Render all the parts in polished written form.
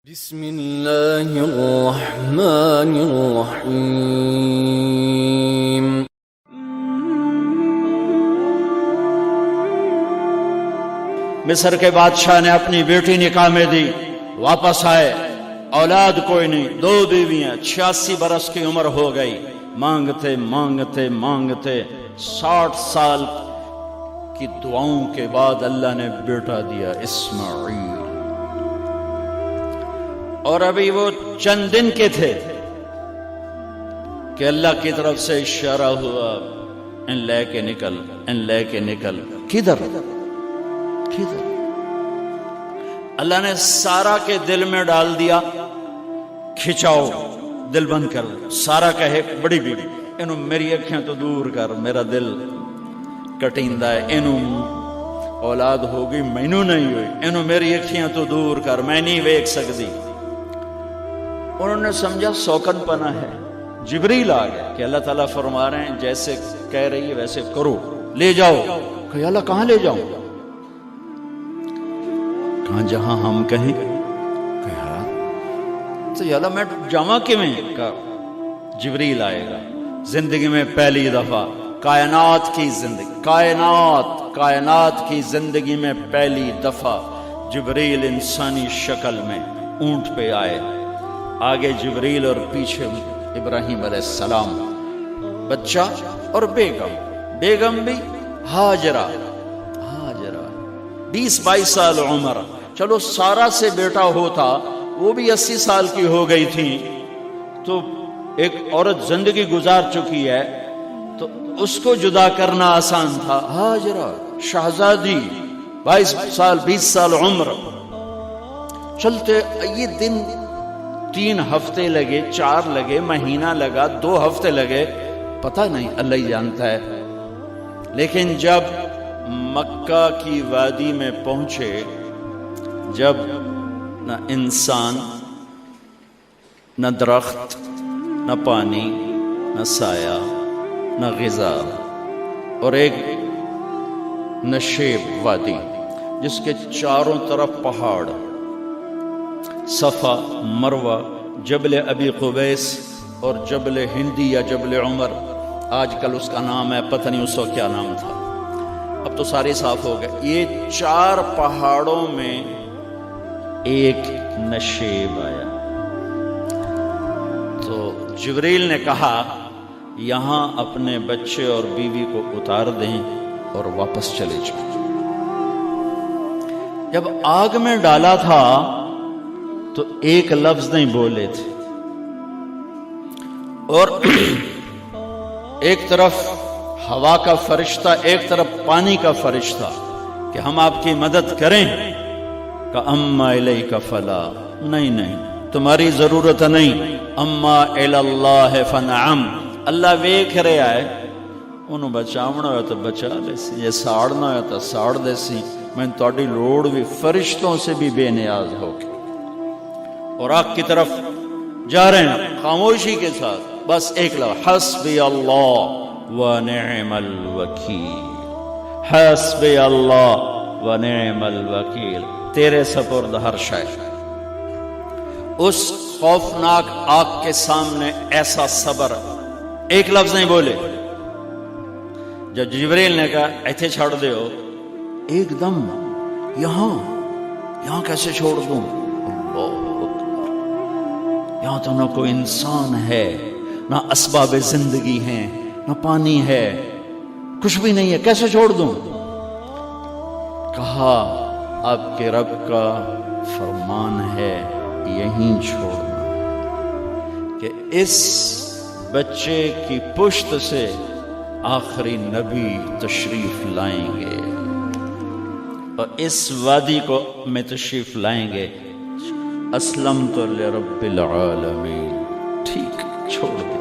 بسم اللہ الرحمن الرحیم۔ مصر کے بادشاہ نے اپنی بیٹی نکاح میں دی، واپس آئے، اولاد کوئی نہیں، 2 بیویاں، 86 برس کی عمر ہو گئی، مانگتے مانگتے مانگتے 60 سال کی دعاؤں کے بعد اللہ نے بیٹا دیا، اسماعیل۔ اور ابھی وہ چند دن کے تھے کہ اللہ کی طرف سے اشارہ ہوا، ان لے کے نکل، ان لے کے نکل۔ کدھر؟ اللہ نے سارا کے دل میں ڈال دیا، کھچاؤ، دل بند کر۔ سارا کہے بڑی بیوی، انہوں میری اکھیاں تو دور کر، میرا دل کٹیندہ ہے، انہوں اولاد ہوگی مینوں نہیں ہوئی، انہوں میری اکھیاں تو دور کر، میں نہیں ویکھ سکتی۔ انہوں نے سمجھا سوکن پنا ہے، جبریل آ گیا کہ اللہ تعالیٰ فرما رہے ہیں جیسے کہہ رہی ہے ویسے کرو، لے جاؤ۔ کہ اللہ کہاں لے جاؤں؟ کہاں جہاں ہم کہیں۔ تو اللہ میں جامع کیویں؟ کہا جبریل آئے گا، زندگی میں پہلی دفعہ کائنات کی زندگی میں پہلی دفعہ جبریل انسانی شکل میں اونٹ پہ آئے، آگے جبریل اور پیچھے ابراہیم علیہ السلام، بچہ اور بیگم بھی ہاجرہ 20-22 سال عمر۔ چلو سارا سے بیٹا ہوتا، وہ بھی 80 سال کی ہو گئی تھی، تو ایک عورت زندگی گزار چکی ہے تو اس کو جدا کرنا آسان تھا۔ ہاجرہ شہزادی 20 سال عمر۔ چلتے یہ دن 3 ہفتے لگے، 4 لگے، مہینہ لگا، 2 ہفتے لگے، پتہ نہیں، اللہ ہی جانتا ہے۔ لیکن جب مکہ کی وادی میں پہنچے، جب نہ انسان، نہ درخت، نہ پانی، نہ سایہ، نہ غذا، اور ایک نشیب وادی جس کے چاروں طرف پہاڑ، صفا، مروہ، جبل ابی قبیس اور جبل ہندی یا جبل عمر، آج کل اس کا نام ہے، پتہ نہیں اس وقت کیا نام تھا، اب تو سارے صاف ہو گئے۔ یہ 4 پہاڑوں میں ایک نشیب آیا، تو جبریل نے کہا یہاں اپنے بچے اور بیوی کو اتار دیں اور واپس چلے جائیں۔ جب آگ میں ڈالا تھا تو ایک لفظ نہیں بولے تھے، اور ایک طرف ہوا کا فرشتہ، ایک طرف پانی کا فرشتہ کہ ہم آپ کی مدد کریں، کہ اما الیک فلا، نہیں تمہاری ضرورت نہیں، اما الاللہ فنعم، اللہ ویکھ رہے آئے، انہوں بچاونا ہویا تو بچا لے سی، یہ ساڑنا ہویا تو ساڑ دے سی، میں تہاڈی لوڑ بھی فرشتوں سے بھی بے نیاز ہو کے۔ اور آگ کی طرف جا رہے ہیں خاموشی کے ساتھ، بس ایک لفظ، حسبی اللہ ونعم الوکیل، حسبی اللہ ونعم الوکیل، تیرے سپرد ہر شے۔ اس خوفناک آگ کے سامنے ایسا صبر، ایک لفظ نہیں بولے۔ جب جبریل نے کہا ایتھے چھوڑ دے ہو، ایک دم یہاں کیسے چھوڑ دوں؟ اللہ اکبر، یہاں تو نہ کوئی انسان ہے، نہ اسباب زندگی ہیں، نہ پانی ہے، کچھ بھی نہیں ہے، کیسے چھوڑ دوں؟ کہا آپ کے رب کا فرمان ہے یہیں چھوڑنا، کہ اس بچے کی پشت سے آخری نبی تشریف لائیں گے اور اس وادی کو میں تشریف لائیں گے۔ اسلمت لرب العالمین، ٹھیک چھوڑ دے۔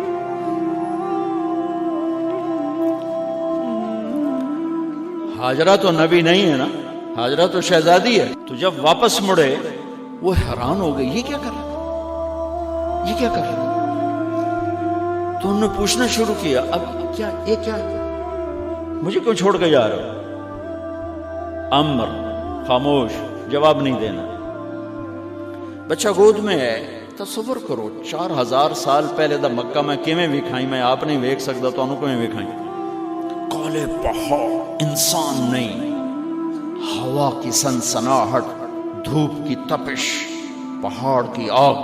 ہاجرہ تو نبی نہیں ہے نا، ہاجرہ تو شہزادی ہے۔ تو جب واپس مڑے وہ حیران ہو گئی، یہ کیا کر رہا ہے؟ تو انہوں نے پوچھنا شروع کیا، اب کیا مجھے کیوں چھوڑ کے جا رہے ہو؟ امر، خاموش، جواب نہیں دینا۔ بچہ گود میں ہے. تصور کرو 4000 سال پہلے دا مکہ میں کیویں وکھائی، میں آپ نہیں ویکھ سکدا، تانوں کیویں وکھائی. کالے پہاڑ، انسان نہیں، ہوا کی سنسناہٹ، دھوپ کی تپش، پہاڑ کی آگ.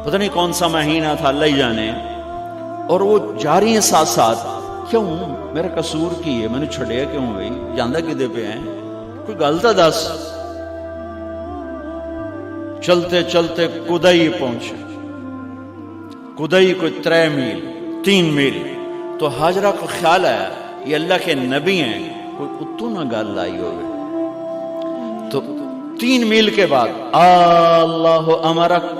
پتہ نہیں کون سا مہینہ تھا، اللہ ہی جانے. اور وہ جاری ہیں ساتھ ساتھ. کیوں؟ میرا قصور کی ہے، میں نے چھڑیا کیوں بھائی؟ جاندہ کدے پہ ہیں؟ کوئی گل تا دس. چلتے چلتے کدئی پہنچے. کدئی کوئی 3 میل 3 میل. تو ہاجرہ کو خیال آیا یہ اللہ کے نبی ہیں، کوئی اتو نہ گل آئی ہوئے. تو 3 میل کے بعد اللہ امرک،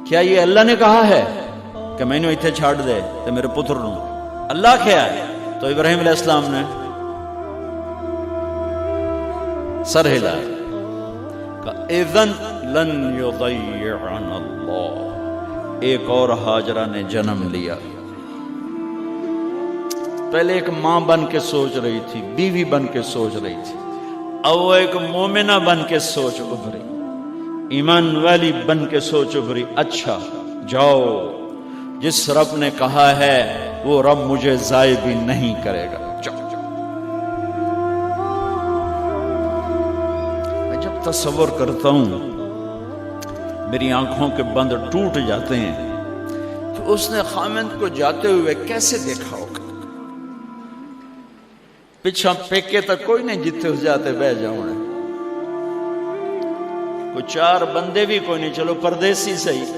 کیا یہ اللہ نے کہا ہے کہ میں نے اتنے چھاڑ دے تو میرے پتر نو؟ اللہ کیا ہے؟ تو ابراہیم علیہ السلام نے سر ہلایا، اذن لن یضیعنا اللہ. ایک اور ہاجرہ نے جنم لیا. پہلے ایک ماں بن کے سوچ رہی تھی، بیوی بن کے سوچ رہی تھی، اب وہ ایک مومنہ بن کے سوچ ابھری، ایمان والی بن کے سوچ ابھری. اچھا جاؤ، جس رب نے کہا ہے وہ رب مجھے ضائع بھی نہیں کرے گا. میں جب تصور کرتا ہوں میری آنکھوں کے بند ٹوٹ جاتے ہیں کہ اس نے خامند کو جاتے ہوئے کیسے دیکھا ہوگا. پچھا پیکے تک کوئی نہیں جتے ہو جاتے بہ جاؤں، کوئی 4 بندے بھی کوئی نہیں، چلو پردیسی صحیح.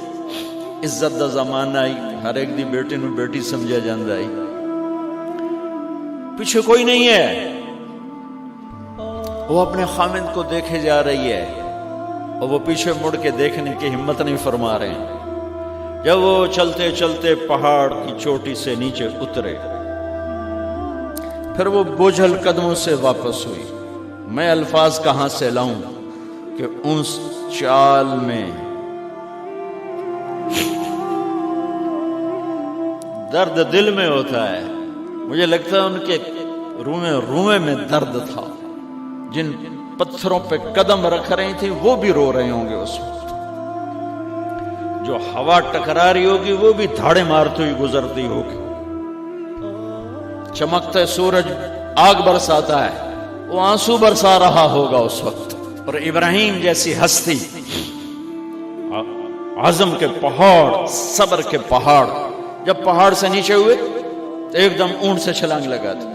عزت دا زمانہ آئی، ہر ایک دی بیٹی نو بیٹی سمجھا جاندہ آئی. پیچھے کوئی نہیں ہے، وہ اپنے خامند کو دیکھے جا رہی ہے اور وہ پیچھے مڑ کے دیکھنے کی ہمت نہیں فرما رہے ہیں. جب وہ چلتے چلتے پہاڑ کی چوٹی سے نیچے اترے، پھر وہ بوجھل قدموں سے واپس ہوئی. میں الفاظ کہاں سے لاؤں کہ اس چال میں درد دل میں ہوتا ہے. مجھے لگتا ہے ان کے رومے میں درد تھا. جن پتھروں پہ قدم رکھ رہی تھی وہ بھی رو رہے ہوں گے اس وقت. جو ہوا ٹکرا رہی ہوگی وہ بھی دھاڑے مارتی ہوئی گزرتی ہوگی. چمکتا سورج آگ برساتا ہے، وہ آنسو برسا رہا ہوگا اس وقت. اور ابراہیم جیسی ہستی، عزم کے پہاڑ، صبر کے پہاڑ، جب پہاڑ سے نیچے ہوئے تو ایک دم اونٹ سے چھلانگ لگا تھا.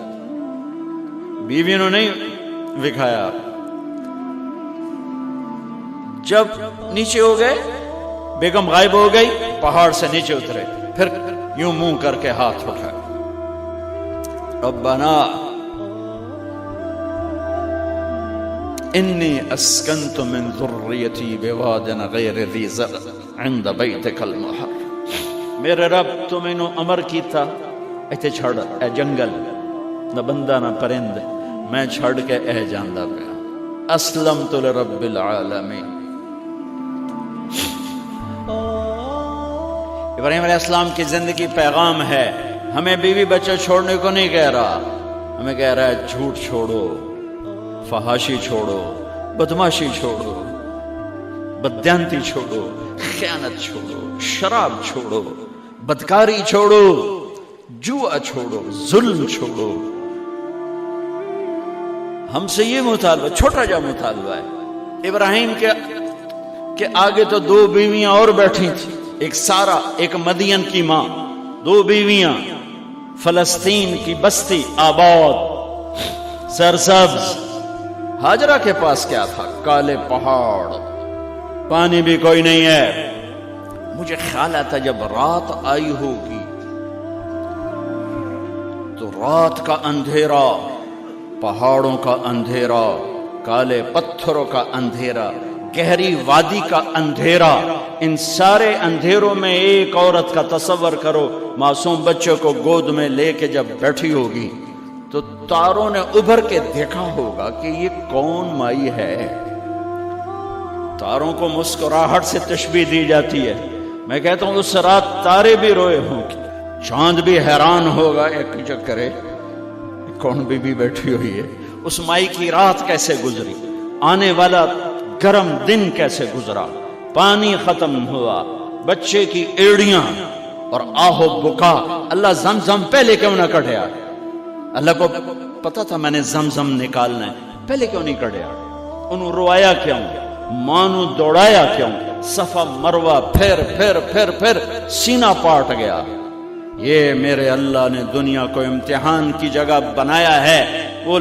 بیوی نے نہیں دکھایا. جب نیچے ہو گئے، بیگم غائب ہو گئی، پہاڑ سے نیچے اترے، پھر یوں منہ کر کے ہاتھ اٹھائے، ربنا انی اسکنت من ذریتی بواد غیر ذی زرع عند بیتک المحرم. میرے رب تو میں نے امر کیتا ایتھے چھڑ، اے جنگل، نہ بندہ نہ پرند، میں چھڑ کے اے جاندہ پہ. اسلمت لرب العالمین. ابراہیم علیہ السلام کی زندگی پیغام ہے. ہمیں بیوی بچے چھوڑنے کو نہیں کہہ رہا، ہمیں کہہ رہا ہے جھوٹ چھوڑو، فحاشی چھوڑو، بدماشی چھوڑو، بددیانتی چھوڑو، خیانت چھوڑو، شراب چھوڑو، بدکاری چھوڑو، جوا چھوڑو، ظلم چھوڑو. ہم سے یہ مطالبہ، چھوٹا جا مطالبہ ہے. ابراہیم کے آگے تو 2 بیویاں اور بیٹھی تھیں، ایک سارا، ایک مدین کی ماں، 2 بیویاں. فلسطین کی بستی آباد، سرسبز. ہاجرہ کے پاس کیا تھا؟ کالے پہاڑ، پانی بھی کوئی نہیں ہے. مجھے خیال آتا جب رات آئی ہوگی تو رات کا اندھیرا، پہاڑوں کا اندھیرا، کالے پتھروں کا اندھیرا، گہری وادی کا اندھیرا، ان سارے اندھیروں میں ایک عورت کا تصور کرو، معصوم بچے کو گود میں لے کے جب بیٹھی ہوگی تو تاروں نے ابھر کے دیکھا ہوگا کہ یہ کون مائی ہے. تاروں کو مسکراہٹ سے تشبیہ دی جاتی ہے. میں کہتا ہوں اس رات تارے بھی روئے ہوں گے، چاند بھی حیران ہوگا، ایک چکرے کون بی بی بیٹھی ہوئی ہے. اس مائی کی رات کیسے گزری، آنے والا گرم دن کیسے گزرا، پانی ختم ہوا، بچے کی ایڑیاں اور آہو بکا، اللہ زمزم پہلے کیوں نہ کڑھیا؟ اللہ کو پتا تھا میں نے زمزم نکالنا ہے، پہلے کیوں نہیں کڑھیا؟ انہوں روایا کیوں؟ مانو دوڑایا کیوں؟ صفا مروہ پھر پھر پھر پھر سینہ پاٹ گیا۔ یہ میرے اللہ نے دنیا کو امتحان کی جگہ بنایا ہے۔ وہ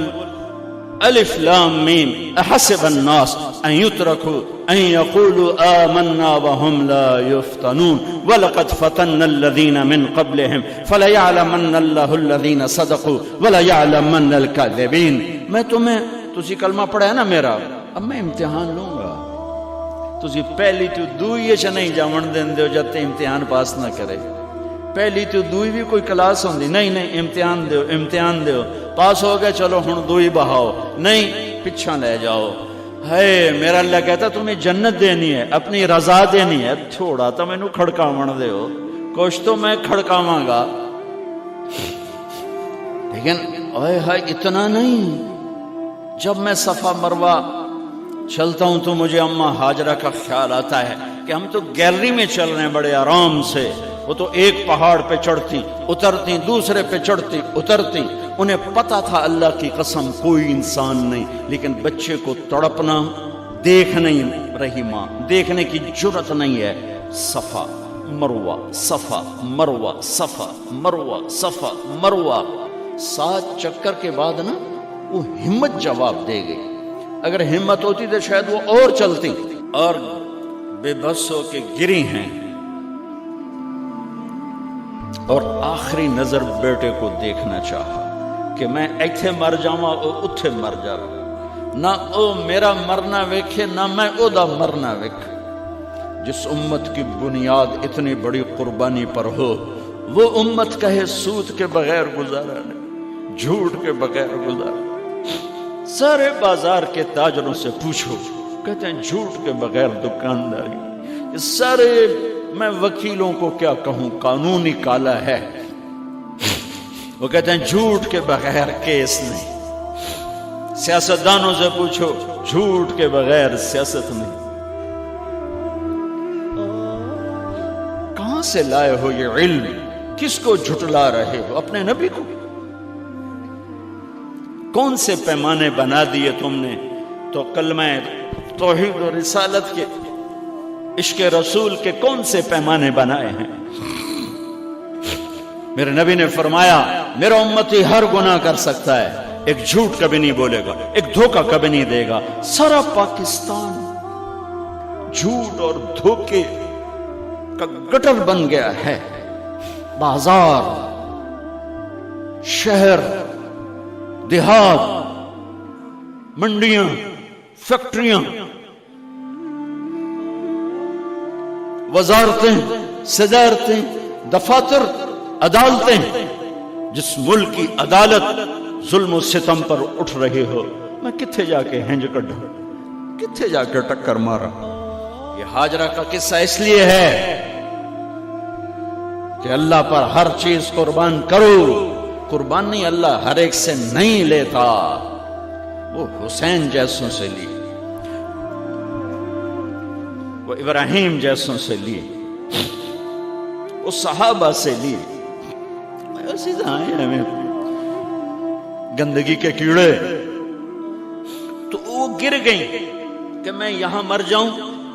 الف لام میم احسب الناس ان يتركوا ان يقولوا آمنا وهم لا يفتنون ولقد فتنا الذين من قبلهم فليعلمن الله الذين صدقوا وليعلمن الكاذبين۔ میں تسی کلمہ پڑھا ہے نا میرا، اب میں امتحان لوں گا۔ تسی پہلی تو دوئی چ نہیں جاون دین دیو جب تے امتحان پاس نہ کرے۔ پہلی تو دوئی بھی کوئی کلاس ہوندی نہیں، امتحان دیو امتحان دیو، پاس ہو گئے چلو ہن دوئی بہاؤ، نہیں پیچھا لے جاؤ۔ ہے میرا اللہ کہتا تمہیں جنت دینی ہے، اپنی رضا دینی ہے، تھوڑا تو مینوں کھڑکاون دیو، کچھ تو میں کھڑکاواں گا، لیکن اوئے ہائے اتنا نہیں۔ جب میں صفا مروہ چلتا ہوں تو مجھے اماں ہاجرہ کا خیال آتا ہے کہ ہم تو گیلری میں چل رہے ہیں بڑے آرام سے، وہ تو ایک پہاڑ پہ چڑھتی اترتی، دوسرے پہ چڑھتی اترتی، انہیں پتا تھا اللہ کی قسم کوئی انسان نہیں، لیکن بچے کو تڑپنا دیکھ نہیں رہی ماں، دیکھنے کی جرت نہیں ہے۔ صفا مروہ صفا مروہ صفا مروہ صفا مروہ، 7 چکر کے بعد نا وہ ہمت جواب دے گئی۔ اگر ہمت ہوتی تو شاید وہ اور چلتی، اور بے بس ہو کے گری ہیں، اور آخری نظر بیٹے کو دیکھنا چاہا کہ میں ایتھے مر جاواں او اتھے مر جاواں، نہ او میرا مرنا ویکھے نہ میں او دا مرنا ویکھ۔ جس امت کی بنیاد اتنی بڑی قربانی پر ہو، وہ امت کہے سود کے بغیر گزارا نہیں، جھوٹ کے بغیر گزارا۔ سارے بازار کے تاجروں سے پوچھو، کہتے ہیں جھوٹ کے بغیر دکانداری۔ سارے میں وکیلوں کو کیا کہوں، قانون نکالا ہے، وہ کہتے ہیں جھوٹ کے بغیر کیس نہیں۔ سیاستدانوں سے پوچھو، جھوٹ کے بغیر سیاست نہیں۔ کہاں سے لائے ہو یہ علم؟ کس کو جھٹلا رہے ہو؟ اپنے نبی کو؟ کون سے پیمانے بنا دیے تم نے؟ تو کلمہ توحید و رسالت کے، عشق رسول کے کون سے پیمانے بنائے ہیں؟ میرے نبی نے فرمایا میرا امتی ہر گناہ کر سکتا ہے، ایک جھوٹ کبھی نہیں بولے گا، ایک دھوکہ کبھی نہیں دے گا۔ سارا پاکستان جھوٹ اور دھوکے کا گٹر بن گیا ہے۔ بازار، شہر، دیہات، منڈیاں، فیکٹریاں، وزارتیں، صدارتیں، دفاتر، عدالتیں، جس ملک کی عدالت ظلم و ستم پر اٹھ رہی ہو، میں کتھے جا کے ہنج کڈھوں، کتھے جا کے ٹکر مارا؟ یہ ہاجرہ کا قصہ اس لیے ہے کہ اللہ پر ہر چیز قربان کرو۔ قربان نہیں، اللہ ہر ایک سے نہیں لیتا، وہ حسین جیسوں سے لی، وہ ابراہیم جیسوں سے لی، وہ صحابہ سے لی۔ سیدھا آئے ہمیں گندگی کے کیڑے، تو وہ گر گئیں کہ میں یہاں مر جاؤں،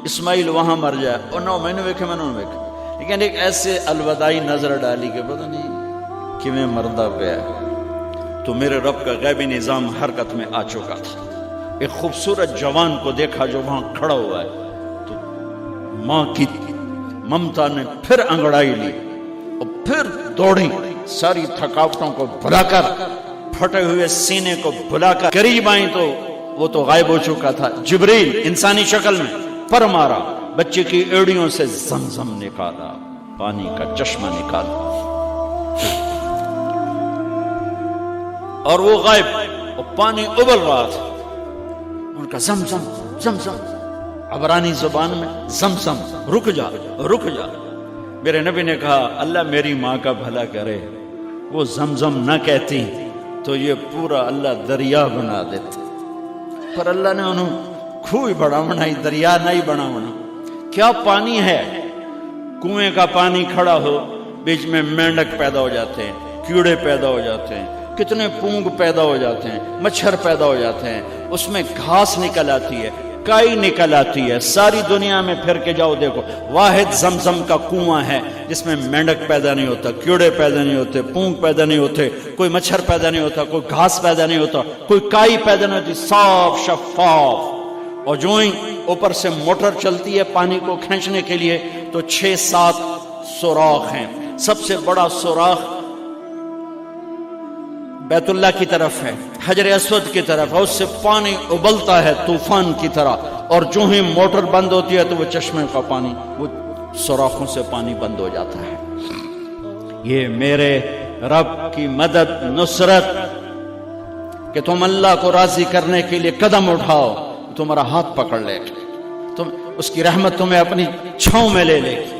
اسماعیل وہاں مر جائے، اور نو میں نے ویکھے میں نے ویکھے، لیکن ایک ایسے الوداعی نظر ڈالی کہ پتہ نہیں کہ میں مردہ پہ ہے۔ تو میرے رب کا غیبی نظام حرکت میں آ چکا تھا۔ ایک خوبصورت جوان کو دیکھا جو وہاں کھڑا ہوا ہے، تو ماں کی ممتا نے پھر انگڑائی لی اور پھر دوڑی، ساری تھکاوٹوں کو بھلا کر، پھٹے ہوئے سینے کو بھلا کر قریب آئیں تو وہ تو غائب ہو چکا تھا۔ جبریل انسانی شکل میں پر مارا، بچے کی ایڑیوں سے زمزم نکالا، پانی کا چشمہ نکالا، اور وہ غائب، اور پانی ابل رہا تھا۔ ان کا زمزم زمزم، عبرانی زبان میں زمزم، رک جا رک جا۔ میرے نبی نے کہا اللہ میری ماں کا بھلا کرے، وہ زمزم نہ کہتی تو یہ پورا اللہ دریا بنا دیتا، پر اللہ نے انہوں کھوئی بڑا بنائی، دریا نہیں بنا بنا۔ کیا پانی ہے؟ کنویں کا پانی کھڑا ہو، بیچ میں مینڈک پیدا ہو جاتے ہیں، کیڑے پیدا ہو جاتے ہیں، کتنے پونگ پیدا ہو جاتے ہیں، مچھر پیدا ہو جاتے ہیں، اس میں گھاس نکل آتی ہے، کائی نکل آتی ہے، ساری دنیا میں پھر کے جاؤ دیکھو، واحد زمزم کا کنواں ہے جس میں مینڈک پیدا نہیں ہوتا، کیڑے پیدا نہیں ہوتے، پونگ پیدا نہیں ہوتے، کوئی مچھر پیدا نہیں ہوتا، کوئی گھاس پیدا نہیں ہوتا، کوئی کائی پیدا نہیں ہوتی، صاف شفاف. اور جو ہی اوپر سے موٹر چلتی ہے پانی کو کھینچنے کے لیے تو 6-7 سوراخ ہیں. سب سے بڑا سوراخ بیت اللہ کی طرف ہے، حجر اسود کی طرف ہے، اس سے پانی ابلتا ہے طوفان کی طرح، اور جو ہی موٹر بند ہوتی ہے تو وہ چشمے کا پانی، وہ سوراخوں سے پانی بند ہو جاتا ہے. یہ میرے رب کی مدد، نصرت، کہ تم اللہ کو راضی کرنے کے لیے قدم اٹھاؤ، تمہارا ہاتھ پکڑ لے گا، تم اس کی رحمت تمہیں اپنی چھاؤں میں لے لے گی.